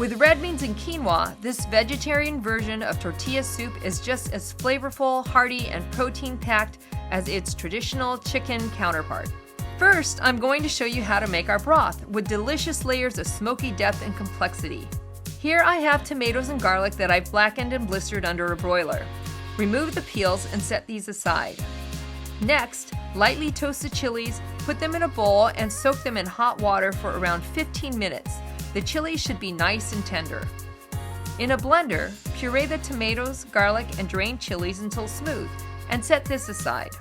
With red beans and quinoa, this vegetarian version of tortilla soup is just as flavorful, hearty, and protein-packed as its traditional chicken counterpart. First, I'm going to show you how to make our broth with delicious layers of smoky depth and complexity. Here I have tomatoes and garlic that I've blackened and blistered under a broiler. Remove the peels and set these aside. Next, lightly toast the chilies, put them in a bowl and soak them in hot water for around 15 minutes. The chilies should be nice and tender. In a blender, puree the tomatoes, garlic, and drained chilies until smooth, and set this aside.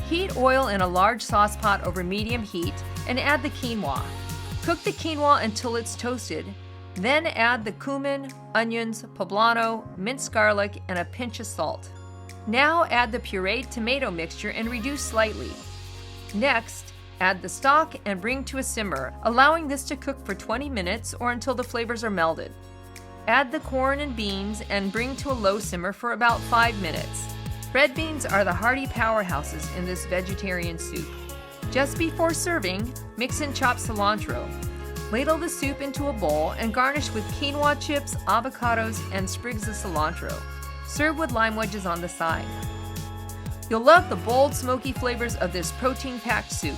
Heat oil in a large saucepan over medium heat and add the quinoa. Cook the quinoa until it's toasted, then add the cumin, onions, poblano, minced garlic, and a pinch of salt. Now add the pureed tomato mixture and reduce slightly. Next, add the stock and bring to a simmer, allowing this to cook for 20 minutes or until the flavors are melded. Add the corn and beans and bring to a low simmer for about 5 minutes. Red beans are the hearty powerhouses in this vegetarian soup. Just before serving, mix in chopped cilantro. Ladle the soup into a bowl and garnish with quinoa chips, avocados, and sprigs of cilantro. Serve with lime wedges on the side. You'll love the bold, smoky flavors of this protein-packed soup.